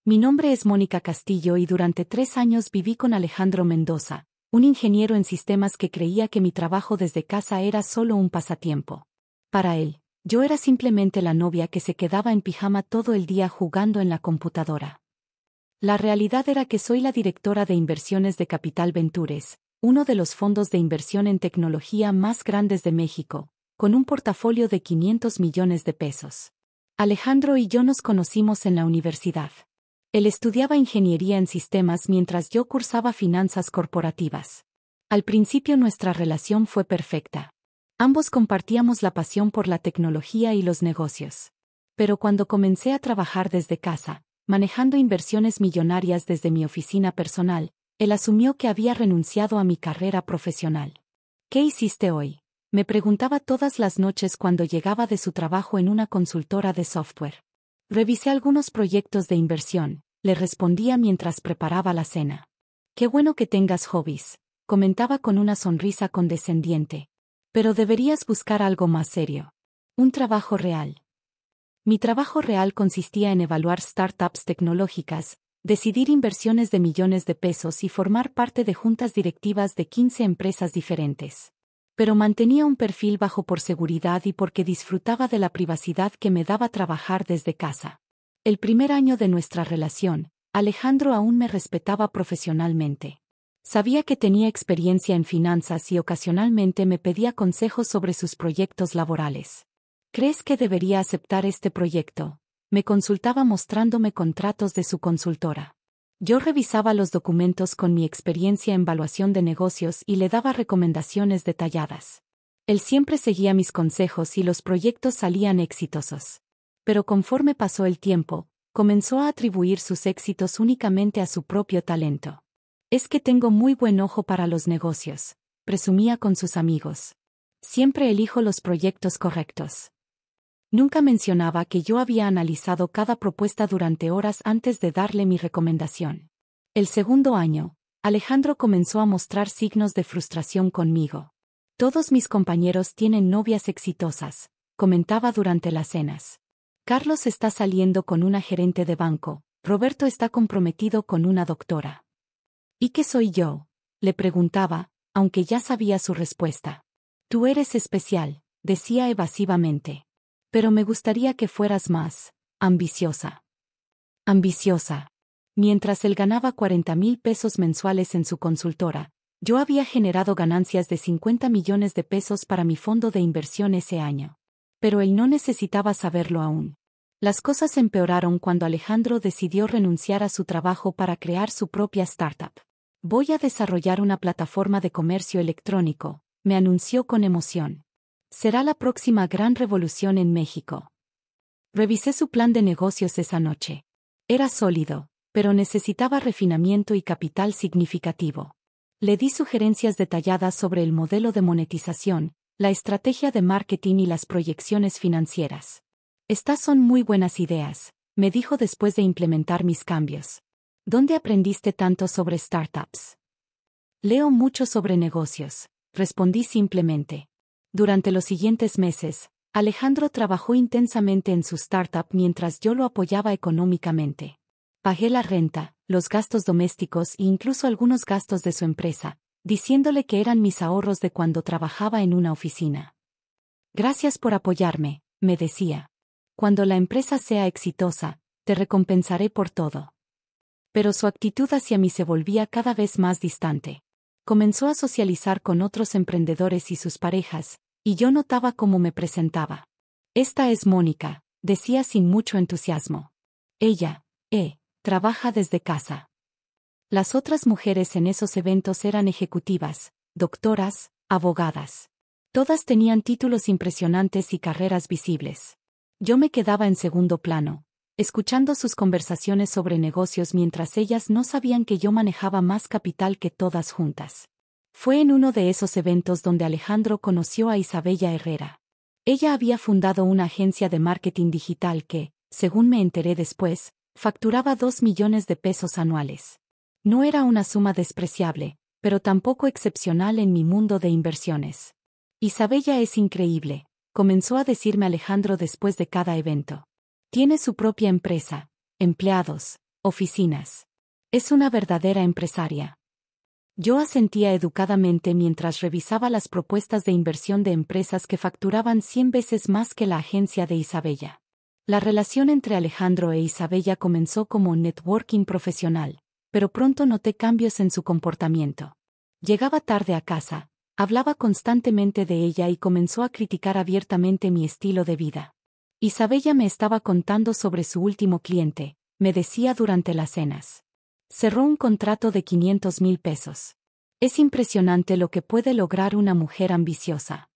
Mi nombre es Mónica Castillo y durante 3 años viví con Alejandro Mendoza, un ingeniero en sistemas que creía que mi trabajo desde casa era solo un pasatiempo. Para él, yo era simplemente la novia que se quedaba en pijama todo el día jugando en la computadora. La realidad era que soy la directora de inversiones de Capital Ventures, uno de los fondos de inversión en tecnología más grandes de México, con un portafolio de 500 millones de pesos. Alejandro y yo nos conocimos en la universidad. Él estudiaba ingeniería en sistemas mientras yo cursaba finanzas corporativas. Al principio nuestra relación fue perfecta. Ambos compartíamos la pasión por la tecnología y los negocios. Pero cuando comencé a trabajar desde casa, manejando inversiones millonarias desde mi oficina personal, él asumió que había renunciado a mi carrera profesional. ¿Qué hiciste hoy?, me preguntaba todas las noches cuando llegaba de su trabajo en una consultora de software. Revisé algunos proyectos de inversión, le respondía mientras preparaba la cena. Qué bueno que tengas hobbies, comentaba con una sonrisa condescendiente. Pero deberías buscar algo más serio. Un trabajo real. Mi trabajo real consistía en evaluar startups tecnológicas, decidir inversiones de millones de pesos y formar parte de juntas directivas de 15 empresas diferentes. Pero mantenía un perfil bajo por seguridad y porque disfrutaba de la privacidad que me daba trabajar desde casa. El primer año de nuestra relación, Alejandro aún me respetaba profesionalmente. Sabía que tenía experiencia en finanzas y ocasionalmente me pedía consejos sobre sus proyectos laborales. ¿Crees que debería aceptar este proyecto?, me consultaba mostrándome contratos de su consultora. Yo revisaba los documentos con mi experiencia en evaluación de negocios y le daba recomendaciones detalladas. Él siempre seguía mis consejos y los proyectos salían exitosos. Pero conforme pasó el tiempo, comenzó a atribuir sus éxitos únicamente a su propio talento. Es que tengo muy buen ojo para los negocios, presumía con sus amigos. Siempre elijo los proyectos correctos. Nunca mencionaba que yo había analizado cada propuesta durante horas antes de darle mi recomendación. El segundo año, Alejandro comenzó a mostrar signos de frustración conmigo. Todos mis compañeros tienen novias exitosas, comentaba durante las cenas. Carlos está saliendo con una gerente de banco, Roberto está comprometido con una doctora. ¿Y qué soy yo?, le preguntaba, aunque ya sabía su respuesta. Tú eres especial, decía evasivamente. Pero me gustaría que fueras más ambiciosa. Ambiciosa. Mientras él ganaba 40,000 pesos mensuales en su consultora, yo había generado ganancias de 50 millones de pesos para mi fondo de inversión ese año. Pero él no necesitaba saberlo aún. Las cosas empeoraron cuando Alejandro decidió renunciar a su trabajo para crear su propia startup. Voy a desarrollar una plataforma de comercio electrónico, me anunció con emoción. Será la próxima gran revolución en México. Revisé su plan de negocios esa noche. Era sólido, pero necesitaba refinamiento y capital significativo. Le di sugerencias detalladas sobre el modelo de monetización, la estrategia de marketing y las proyecciones financieras. Estas son muy buenas ideas, me dijo después de implementar mis cambios. ¿Dónde aprendiste tanto sobre startups? Leo mucho sobre negocios, respondí simplemente. Durante los siguientes meses, Alejandro trabajó intensamente en su startup mientras yo lo apoyaba económicamente. Pagué la renta, los gastos domésticos e incluso algunos gastos de su empresa, diciéndole que eran mis ahorros de cuando trabajaba en una oficina. Gracias por apoyarme, me decía. Cuando la empresa sea exitosa, te recompensaré por todo. Pero su actitud hacia mí se volvía cada vez más distante. Comenzó a socializar con otros emprendedores y sus parejas, y yo notaba cómo me presentaba. Esta es Mónica, decía sin mucho entusiasmo. Ella, trabaja desde casa. Las otras mujeres en esos eventos eran ejecutivas, doctoras, abogadas. Todas tenían títulos impresionantes y carreras visibles. Yo me quedaba en segundo plano, escuchando sus conversaciones sobre negocios mientras ellas no sabían que yo manejaba más capital que todas juntas. Fue en uno de esos eventos donde Alejandro conoció a Isabella Herrera. Ella había fundado una agencia de marketing digital que, según me enteré después, facturaba 2 millones de pesos anuales. No era una suma despreciable, pero tampoco excepcional en mi mundo de inversiones. Isabella es increíble, comenzó a decirme Alejandro después de cada evento. Tiene su propia empresa, empleados, oficinas. Es una verdadera empresaria. Yo asentía educadamente mientras revisaba las propuestas de inversión de empresas que facturaban 100 veces más que la agencia de Isabella. La relación entre Alejandro e Isabella comenzó como networking profesional, pero pronto noté cambios en su comportamiento. Llegaba tarde a casa, hablaba constantemente de ella y comenzó a criticar abiertamente mi estilo de vida. Isabella me estaba contando sobre su último cliente, me decía durante las cenas. Cerró un contrato de 500,000 pesos. Es impresionante lo que puede lograr una mujer ambiciosa.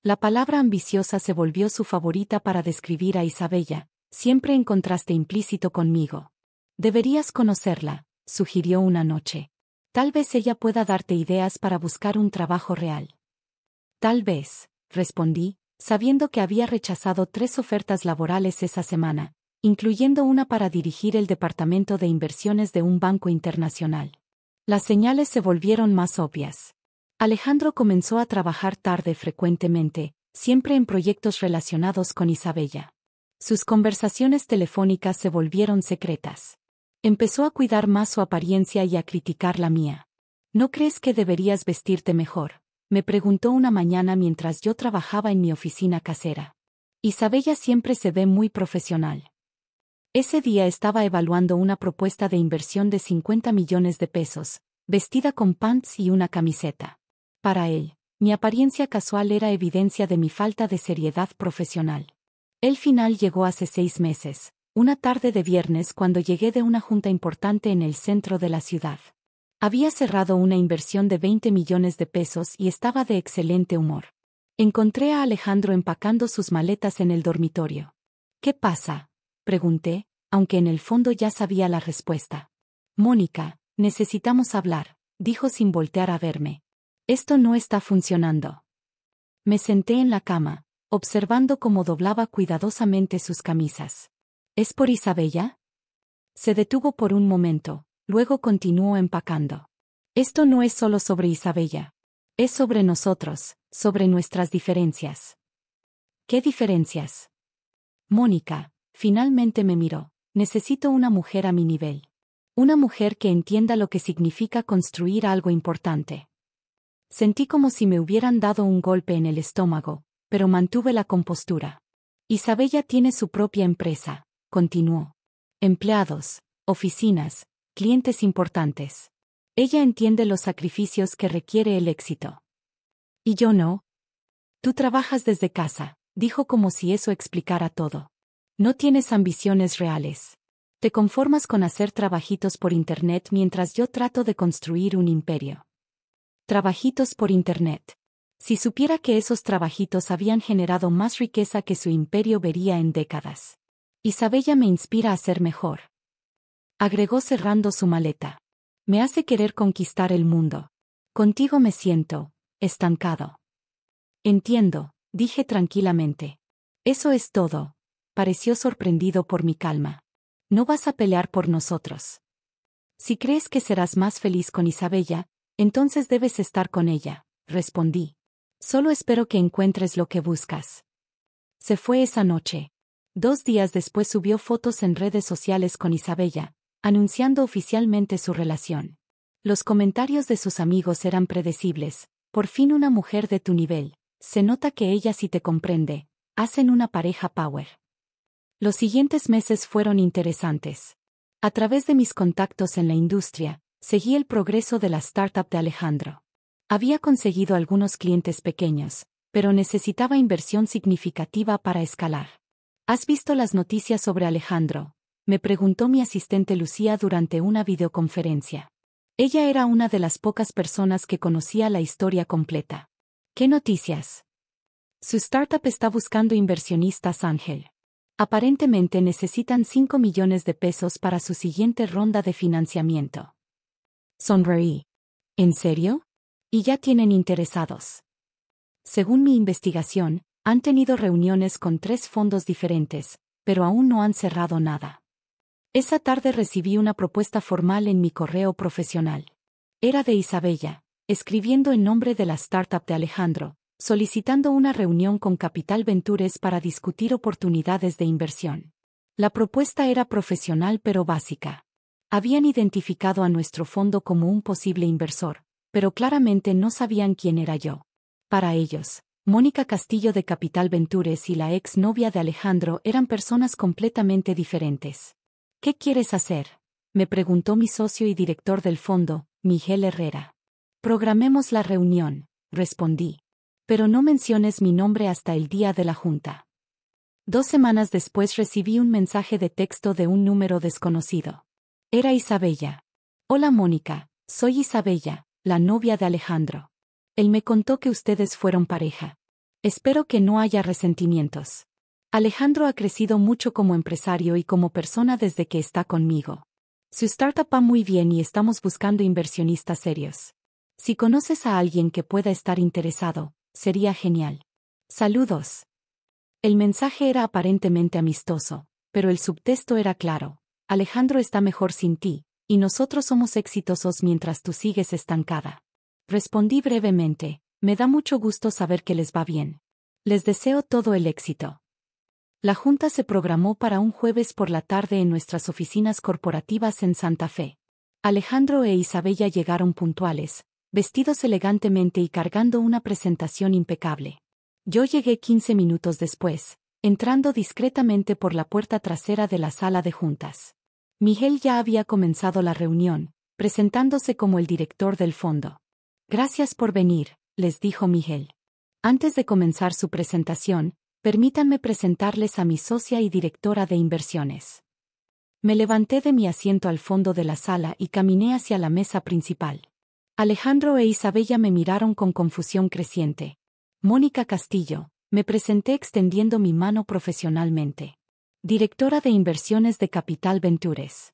La palabra ambiciosa se volvió su favorita para describir a Isabella, siempre en contraste implícito conmigo. Deberías conocerla, sugirió una noche. Tal vez ella pueda darte ideas para buscar un trabajo real. Tal vez, respondí, sabiendo que había rechazado 3 ofertas laborales esa semana, incluyendo una para dirigir el departamento de inversiones de un banco internacional. Las señales se volvieron más obvias. Alejandro comenzó a trabajar tarde frecuentemente, siempre en proyectos relacionados con Isabella. Sus conversaciones telefónicas se volvieron secretas. Empezó a cuidar más su apariencia y a criticar la mía. ¿No crees que deberías vestirte mejor?, me preguntó una mañana mientras yo trabajaba en mi oficina casera. Isabella siempre se ve muy profesional. Ese día estaba evaluando una propuesta de inversión de 50 millones de pesos, vestida con pants y una camiseta. Para él, mi apariencia casual era evidencia de mi falta de seriedad profesional. El final llegó hace 6 meses, una tarde de viernes cuando llegué de una junta importante en el centro de la ciudad. Había cerrado una inversión de 20 millones de pesos y estaba de excelente humor. Encontré a Alejandro empacando sus maletas en el dormitorio. ¿Qué pasa?, pregunté, aunque en el fondo ya sabía la respuesta. Mónica, necesitamos hablar, dijo sin voltear a verme. Esto no está funcionando. Me senté en la cama, observando cómo doblaba cuidadosamente sus camisas. ¿Es por Isabella? Se detuvo por un momento, luego continuó empacando. Esto no es solo sobre Isabella. Es sobre nosotros, sobre nuestras diferencias. ¿Qué diferencias? Mónica, finalmente me miró. Necesito una mujer a mi nivel. Una mujer que entienda lo que significa construir algo importante. Sentí como si me hubieran dado un golpe en el estómago, pero mantuve la compostura. Isabella tiene su propia empresa, continuó. Empleados, oficinas, clientes importantes. Ella entiende los sacrificios que requiere el éxito. ¿Y yo no? Tú trabajas desde casa, dijo como si eso explicara todo. No tienes ambiciones reales. Te conformas con hacer trabajitos por internet mientras yo trato de construir un imperio. Trabajitos por internet. Si supiera que esos trabajitos habían generado más riqueza que su imperio vería en décadas. Isabella me inspira a ser mejor. Agregó cerrando su maleta. Me hace querer conquistar el mundo. Contigo me siento estancado. Entiendo, dije tranquilamente. Eso es todo. Pareció sorprendido por mi calma. No vas a pelear por nosotros. Si crees que serás más feliz con Isabella, entonces debes estar con ella, respondí. Solo espero que encuentres lo que buscas. Se fue esa noche. 2 días después subió fotos en redes sociales con Isabella, anunciando oficialmente su relación. Los comentarios de sus amigos eran predecibles. Por fin una mujer de tu nivel. Se nota que ella sí te comprende. Hacen una pareja power. Los siguientes meses fueron interesantes. A través de mis contactos en la industria, seguí el progreso de la startup de Alejandro. Había conseguido algunos clientes pequeños, pero necesitaba inversión significativa para escalar. ¿Has visto las noticias sobre Alejandro?, me preguntó mi asistente Lucía durante una videoconferencia. Ella era una de las pocas personas que conocía la historia completa. ¿Qué noticias? Su startup está buscando inversionistas ángel. Aparentemente necesitan 5 millones de pesos para su siguiente ronda de financiamiento. Sonreí. ¿En serio? Y ya tienen interesados. Según mi investigación, han tenido reuniones con 3 fondos diferentes, pero aún no han cerrado nada. Esa tarde recibí una propuesta formal en mi correo profesional. Era de Isabella, escribiendo en nombre de la startup de Alejandro, solicitando una reunión con Capital Ventures para discutir oportunidades de inversión. La propuesta era profesional pero básica. Habían identificado a nuestro fondo como un posible inversor, pero claramente no sabían quién era yo. Para ellos, Mónica Castillo de Capital Ventures y la ex novia de Alejandro eran personas completamente diferentes. ¿Qué quieres hacer?, me preguntó mi socio y director del fondo, Miguel Herrera. Programemos la reunión, respondí. Pero no menciones mi nombre hasta el día de la junta. 2 semanas después recibí un mensaje de texto de un número desconocido. Era Isabella. Hola Mónica, soy Isabella, la novia de Alejandro. Él me contó que ustedes fueron pareja. Espero que no haya resentimientos. Alejandro ha crecido mucho como empresario y como persona desde que está conmigo. Su startup va muy bien y estamos buscando inversionistas serios. Si conoces a alguien que pueda estar interesado, sería genial. Saludos. El mensaje era aparentemente amistoso, pero el subtexto era claro. Alejandro está mejor sin ti, y nosotros somos exitosos mientras tú sigues estancada. Respondí brevemente, me da mucho gusto saber que les va bien. Les deseo todo el éxito. La junta se programó para un jueves por la tarde en nuestras oficinas corporativas en Santa Fe. Alejandro e Isabella llegaron puntuales, vestidos elegantemente y cargando una presentación impecable. Yo llegué 15 minutos después, entrando discretamente por la puerta trasera de la sala de juntas. Miguel ya había comenzado la reunión, presentándose como el director del fondo. Gracias por venir, les dijo Miguel. Antes de comenzar su presentación, permítanme presentarles a mi socia y directora de inversiones. Me levanté de mi asiento al fondo de la sala y caminé hacia la mesa principal. Alejandro e Isabella me miraron con confusión creciente. Mónica Castillo, me presenté extendiendo mi mano profesionalmente. Directora de inversiones de Capital Ventures.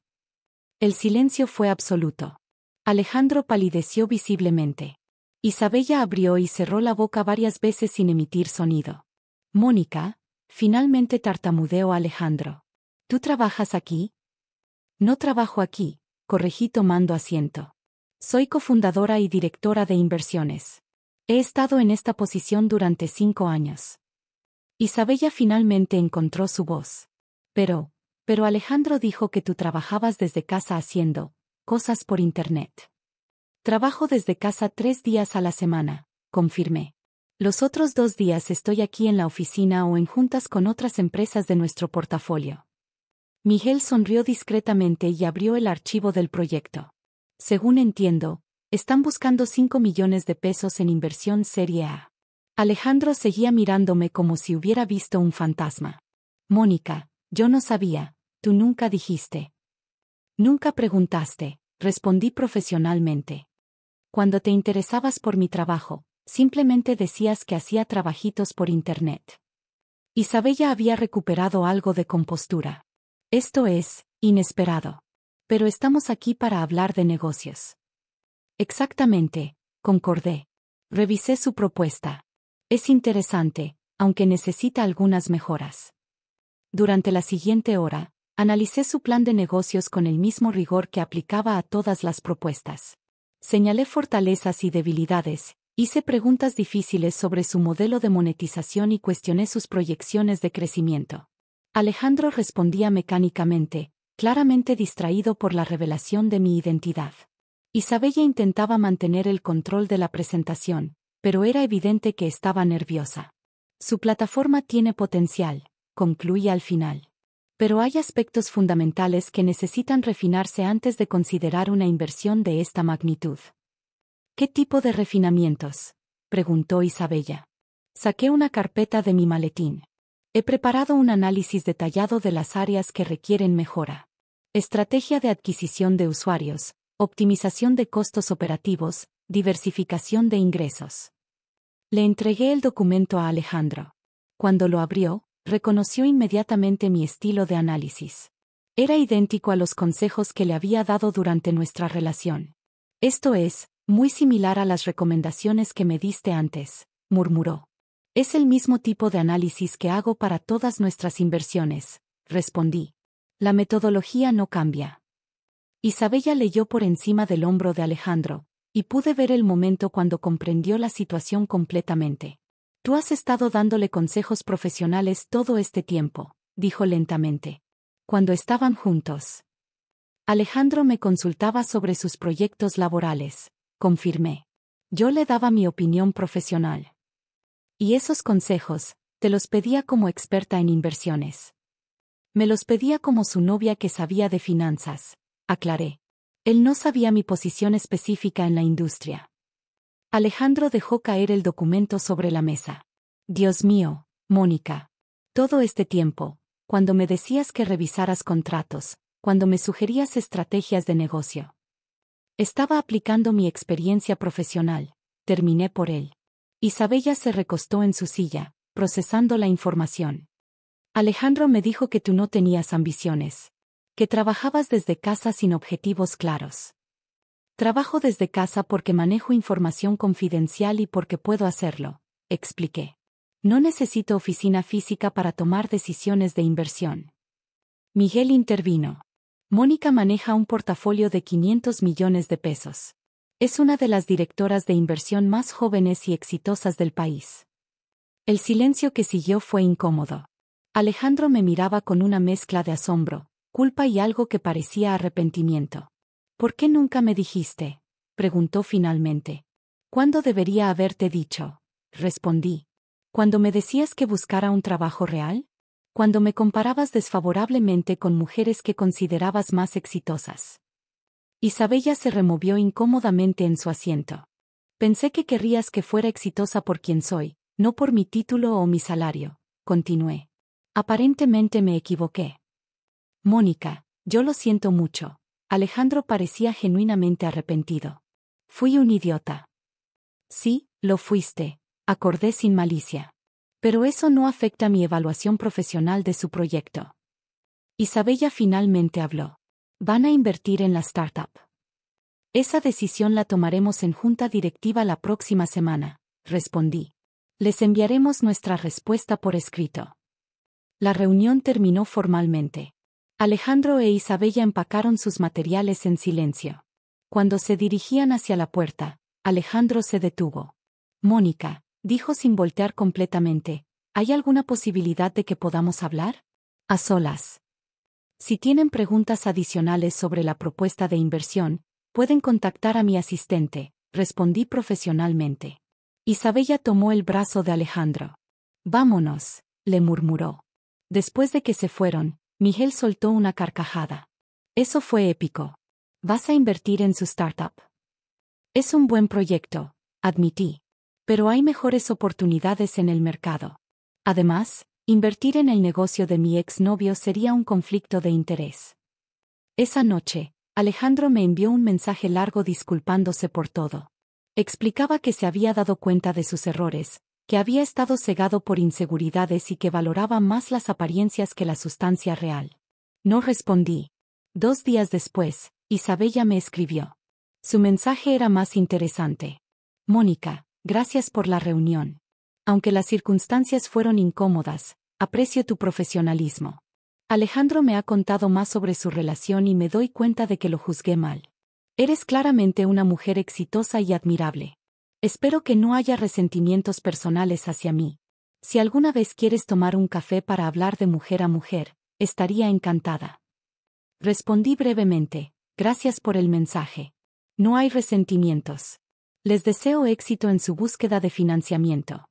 El silencio fue absoluto. Alejandro palideció visiblemente. Isabella abrió y cerró la boca varias veces sin emitir sonido. Mónica, finalmente tartamudeó Alejandro. ¿Tú trabajas aquí? No trabajo aquí, corregí tomando asiento. Soy cofundadora y directora de inversiones. He estado en esta posición durante 5 años. Isabella finalmente encontró su voz. Pero Alejandro dijo que tú trabajabas desde casa haciendo cosas por internet. Trabajo desde casa 3 días a la semana, confirmé. Los otros 2 días estoy aquí en la oficina o en juntas con otras empresas de nuestro portafolio. Miguel sonrió discretamente y abrió el archivo del proyecto. Según entiendo, están buscando 5 millones de pesos en inversión Serie A. Alejandro seguía mirándome como si hubiera visto un fantasma. Mónica, yo no sabía, tú nunca dijiste. Nunca preguntaste, respondí profesionalmente. Cuando te interesabas por mi trabajo, simplemente decías que hacía trabajitos por internet. Isabella había recuperado algo de compostura. Esto es inesperado. Pero estamos aquí para hablar de negocios. Exactamente, concordé. Revisé su propuesta. Es interesante, aunque necesita algunas mejoras. Durante la siguiente hora, analicé su plan de negocios con el mismo rigor que aplicaba a todas las propuestas. Señalé fortalezas y debilidades, hice preguntas difíciles sobre su modelo de monetización y cuestioné sus proyecciones de crecimiento. Alejandro respondía mecánicamente, claramente distraído por la revelación de mi identidad. Isabella intentaba mantener el control de la presentación, pero era evidente que estaba nerviosa. Su plataforma tiene potencial, concluí al final. Pero hay aspectos fundamentales que necesitan refinarse antes de considerar una inversión de esta magnitud. ¿Qué tipo de refinamientos?, preguntó Isabella. Saqué una carpeta de mi maletín. He preparado un análisis detallado de las áreas que requieren mejora. Estrategia de adquisición de usuarios, optimización de costos operativos, diversificación de ingresos. Le entregué el documento a Alejandro. Cuando lo abrió, reconoció inmediatamente mi estilo de análisis. Era idéntico a los consejos que le había dado durante nuestra relación. Esto es, muy similar a las recomendaciones que me diste antes, murmuró. Es el mismo tipo de análisis que hago para todas nuestras inversiones, respondí. La metodología no cambia. Isabella leyó por encima del hombro de Alejandro, y pude ver el momento cuando comprendió la situación completamente. Tú has estado dándole consejos profesionales todo este tiempo, dijo lentamente. Cuando estaban juntos. Alejandro me consultaba sobre sus proyectos laborales, confirmé. Yo le daba mi opinión profesional. Y esos consejos, te los pedía como experta en inversiones. Me los pedía como su novia que sabía de finanzas, aclaré. Él no sabía mi posición específica en la industria. Alejandro dejó caer el documento sobre la mesa. Dios mío, Mónica. Todo este tiempo, cuando me decías que revisaras contratos, cuando me sugerías estrategias de negocio. Estaba aplicando mi experiencia profesional, terminé por él. Isabella se recostó en su silla, procesando la información. Alejandro me dijo que tú no tenías ambiciones. Que trabajabas desde casa sin objetivos claros. Trabajo desde casa porque manejo información confidencial y porque puedo hacerlo, expliqué. No necesito oficina física para tomar decisiones de inversión. Miguel intervino. Mónica maneja un portafolio de 500 millones de pesos. Es una de las directoras de inversión más jóvenes y exitosas del país. El silencio que siguió fue incómodo. Alejandro me miraba con una mezcla de asombro, culpa y algo que parecía arrepentimiento. ¿Por qué nunca me dijiste?, preguntó finalmente. ¿Cuándo debería haberte dicho?, respondí. ¿Cuando me decías que buscara un trabajo real? Cuando me comparabas desfavorablemente con mujeres que considerabas más exitosas. Isabella se removió incómodamente en su asiento. Pensé que querrías que fuera exitosa por quien soy, no por mi título o mi salario, continué. Aparentemente me equivoqué. Mónica, yo lo siento mucho. Alejandro parecía genuinamente arrepentido. Fui un idiota. Sí, lo fuiste, acordé sin malicia. Pero eso no afecta mi evaluación profesional de su proyecto. Isabella finalmente habló. Van a invertir en la startup. Esa decisión la tomaremos en junta directiva la próxima semana, respondí. Les enviaremos nuestra respuesta por escrito. La reunión terminó formalmente. Alejandro e Isabella empacaron sus materiales en silencio. Cuando se dirigían hacia la puerta, Alejandro se detuvo. Mónica, dijo sin voltear completamente, ¿hay alguna posibilidad de que podamos hablar? A solas. Si tienen preguntas adicionales sobre la propuesta de inversión, pueden contactar a mi asistente, respondí profesionalmente. Isabella tomó el brazo de Alejandro. Vámonos, le murmuró. Después de que se fueron, Miguel soltó una carcajada. Eso fue épico. ¿Vas a invertir en su startup? Es un buen proyecto, admití. Pero hay mejores oportunidades en el mercado. Además, invertir en el negocio de mi exnovio sería un conflicto de interés. Esa noche, Alejandro me envió un mensaje largo disculpándose por todo. Explicaba que se había dado cuenta de sus errores, que había estado cegado por inseguridades y que valoraba más las apariencias que la sustancia real. No respondí. 2 días después, Isabella me escribió. Su mensaje era más interesante. Mónica, gracias por la reunión. Aunque las circunstancias fueron incómodas, aprecio tu profesionalismo. Alejandro me ha contado más sobre su relación y me doy cuenta de que lo juzgué mal. Eres claramente una mujer exitosa y admirable. Espero que no haya resentimientos personales hacia mí. Si alguna vez quieres tomar un café para hablar de mujer a mujer, estaría encantada. Respondí brevemente, gracias por el mensaje. No hay resentimientos. Les deseo éxito en su búsqueda de financiamiento.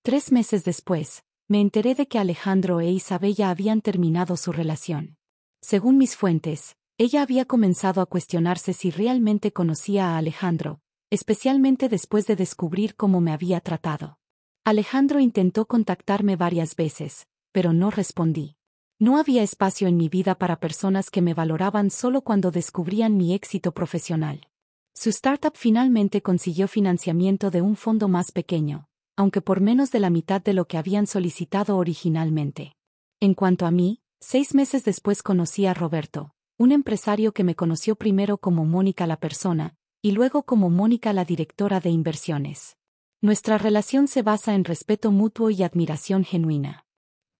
3 meses después, me enteré de que Alejandro e Isabella habían terminado su relación. Según mis fuentes, ella había comenzado a cuestionarse si realmente conocía a Alejandro, especialmente después de descubrir cómo me había tratado. Alejandro intentó contactarme varias veces, pero no respondí. No había espacio en mi vida para personas que me valoraban solo cuando descubrían mi éxito profesional. Su startup finalmente consiguió financiamiento de un fondo más pequeño, aunque por menos de la mitad de lo que habían solicitado originalmente. En cuanto a mí, 6 meses después conocí a Roberto, un empresario que me conoció primero como Mónica la persona, y luego como Mónica la directora de inversiones. Nuestra relación se basa en respeto mutuo y admiración genuina.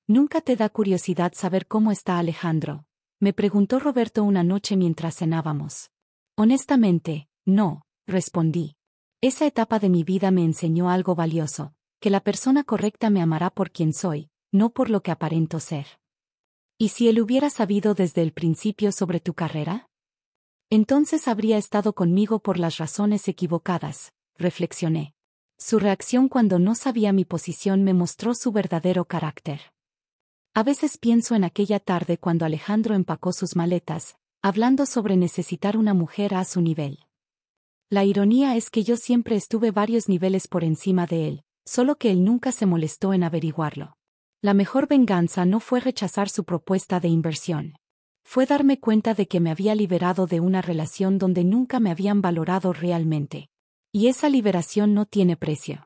¿Nunca te da curiosidad saber cómo está Alejandro?, me preguntó Roberto una noche mientras cenábamos. Honestamente, no, respondí. Esa etapa de mi vida me enseñó algo valioso, que la persona correcta me amará por quien soy, no por lo que aparento ser. ¿Y si él hubiera sabido desde el principio sobre tu carrera? Entonces habría estado conmigo por las razones equivocadas, reflexioné. Su reacción cuando no sabía mi posición me mostró su verdadero carácter. A veces pienso en aquella tarde cuando Alejandro empacó sus maletas, hablando sobre necesitar una mujer a su nivel. La ironía es que yo siempre estuve varios niveles por encima de él, solo que él nunca se molestó en averiguarlo. La mejor venganza no fue rechazar su propuesta de inversión. Fue darme cuenta de que me había liberado de una relación donde nunca me habían valorado realmente. Y esa liberación no tiene precio.